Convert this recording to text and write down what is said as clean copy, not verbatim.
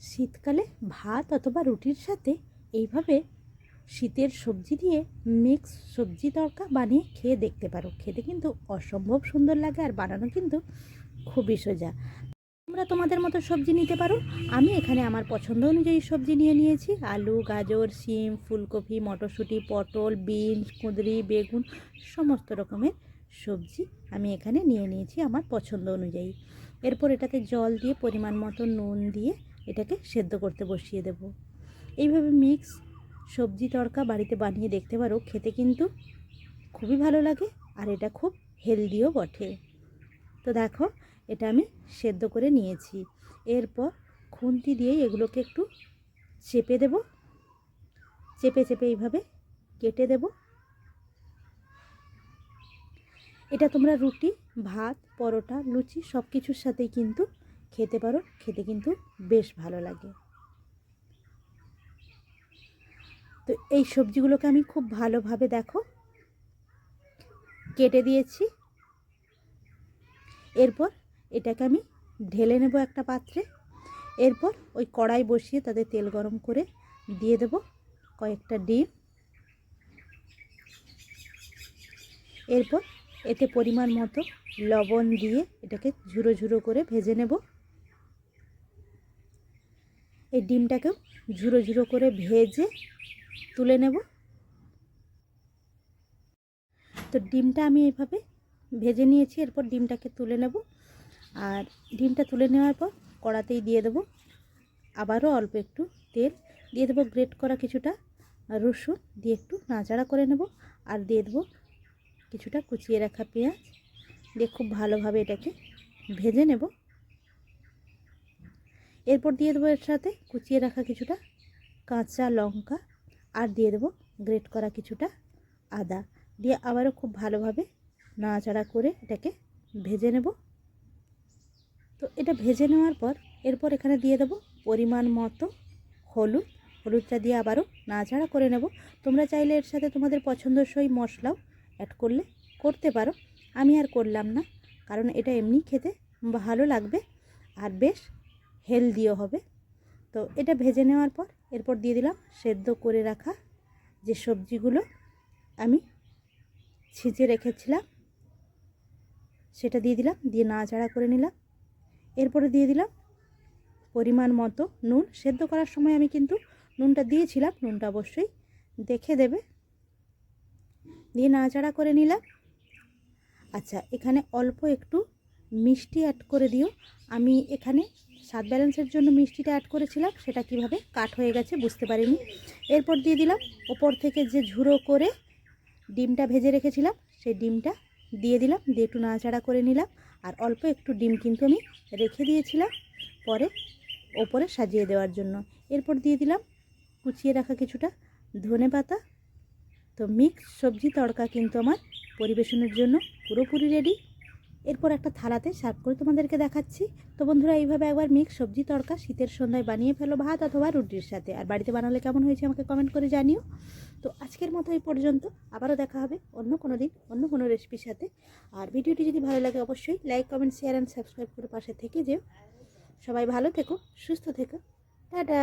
শীতকালে ভাত অথবা রুটির সাথে এইভাবে শীতের সবজি দিয়ে মিক্স সবজি তড়কা বানিয়ে খেয়ে দেখতে পারো। খেতে কিন্তু অসম্ভব সুন্দর লাগে আর বানানো কিন্তু খুবই সোজা। তোমরা তোমাদের মতো সবজি নিতে পারো। আমি এখানে আমার পছন্দ অনুযায়ী সবজি নিয়ে নিয়েছি। আলু, গাজর, শিম, ফুলকপি, মটরশুঁটি, পটল, বিনস, কুঁদরি, বেগুন সমস্ত রকমের সবজি আমি এখানে নিয়ে নিয়েছি আমার পছন্দ অনুযায়ী। এরপর এটাতে জল দিয়ে পরিমাণ মতো নুন দিয়ে এটাকে সেদ্ধ করতে বসিয়ে দেব। এইভাবে মিক্স সবজি তড়কা বাড়িতে বানিয়ে দেখতে পারো। খেতে কিন্তু খুবই ভালো লাগে আর এটা খুব হেলদিও বটে। তো দেখো, এটা আমি সেদ্ধ করে নিয়েছি। এরপর খুন্তি দিয়ে এগুলোকে একটু চেপে দেব, চেপে চেপে এইভাবে কেটে দেব। এটা তোমরা রুটি, ভাত, পরোটা, লুচি সব কিছুর সাথেই কিন্তু খেতে পারো। খেতে কিন্তু বেশ ভালো লাগে। তো এই সবজিগুলোকে আমি খুব ভালোভাবে দেখো কেটে দিয়েছি। এরপর এটাকে আমি ঢেলে নেব একটা পাত্রে। এরপর ওই কড়াই বসিয়ে তাতে তেল গরম করে দিয়ে দেব কয়েকটা ডিম। এরপর এতে পরিমাণ মতো লবণ দিয়ে এটাকে ঝুরো ঝুরো করে ভেজে নেব। এই ডিমটাকেও ঝুরো ঝুরো করে ভেজে তুলে নেব। তো ডিমটা আমি এইভাবে ভেজে নিয়েছি। এরপর ডিমটাকে তুলে নেব। আর ডিমটা তুলে নেওয়ার পর কড়াতেই দিয়ে দেব আবারও অল্প একটু তেল, দিয়ে দেবো গ্রেট করা কিছুটা রসুন, দিয়ে একটু নাড়াচাড়া করে নেব। আর দিয়ে দেবো কিছুটা কুচিয়ে রাখা পেঁয়াজ, দিয়ে খুব ভালোভাবে এটাকে ভেজে নেব। এরপর দিয়ে দেবো এর সাথে কুচিয়ে রাখা কিছুটা কাঁচা লঙ্কা, আর দিয়ে দেবো গ্রেট করা কিছুটা আদা, দিয়ে আবারও খুব ভালোভাবে নাড়াচাড়া করে এটাকে ভেজে নেব। তো এটা ভেজে নেওয়ার পর এরপর এখানে দিয়ে দেবো পরিমাণ মতো হলুদ। হলুদটা দিয়ে আবারও নাড়াচাড়া করে নেব। তোমরা চাইলে এর সাথে তোমাদের পছন্দসই মশলাও অ্যাড করতে পারো। আমি আর করলাম না, কারণ এটা এমনি খেতে ভালো লাগবে আর বেশ হেলদিও হবে। তো এটা ভেজে নেওয়ার পর এরপর দিয়ে দিলাম সেদ্ধ করে রাখা যে সবজিগুলো আমি ছিঁচে রেখেছিলাম সেটা দিয়ে দিলাম, দিয়ে নাড়াচাড়া করে নিলাম। এরপরে দিয়ে দিলাম পরিমাণ মতো নুন। সেদ্ধ করার সময় আমি কিন্তু নুনটা দিয়েছিলাম, নুনটা অবশ্যই দেখে দেবে। দিয়ে নাড়াচাড়া করে নিলাম। আচ্ছা, এখানে অল্প একটু মিষ্টি অ্যাড করে দিও। আমি এখানে স্বাদ ব্যালেন্সের জন্য মিষ্টিটা অ্যাড করেছিলাম, সেটা কিভাবে কাট হয়ে গেছে বুঝতে পারিনি। এরপর দিয়ে দিলাম ওপর থেকে যে ঝুরো করে ডিমটা ভেজে রেখেছিলাম সেই ডিমটা দিয়ে দিলাম, দিয়ে একটু নাড়াচাড়া করে নিলাম। আর অল্প একটু ডিম কিন্তু আমি রেখে দিয়েছিলাম পরে ওপরে সাজিয়ে দেওয়ার জন্য। এরপর দিয়ে দিলাম কুচিয়ে রাখা কিছুটা ধনেপাতা। তো মিক্স সবজি তড়কা কিন্তু আমার পরিবেশনের জন্য পুরোপুরি রেডি। এরপর একটা থালাতে সার্ভ করে তোমাদেরকে দেখাচ্ছি। তো বন্ধুরা, এইভাবে একবার মিক্স সবজি তড়কা শীতের সন্ধ্যায় বানিয়ে ফেলো ভাত অথবা রুটির সাথে। আর বাড়িতে বানালে কেমন হয়েছে আমাকে কমেন্ট করে জানিও। তো আজকের মতো এই পর্যন্ত, আবারও দেখা হবে অন্য কোনো দিন অন্য কোনো রেসিপির সাথে। আর ভিডিওটি যদি ভালো লাগে অবশ্যই like, comment, share and subscribe করে পাশে থেকে যেও। সবাই ভালো থেকো, সুস্থ থেকো। টাটা।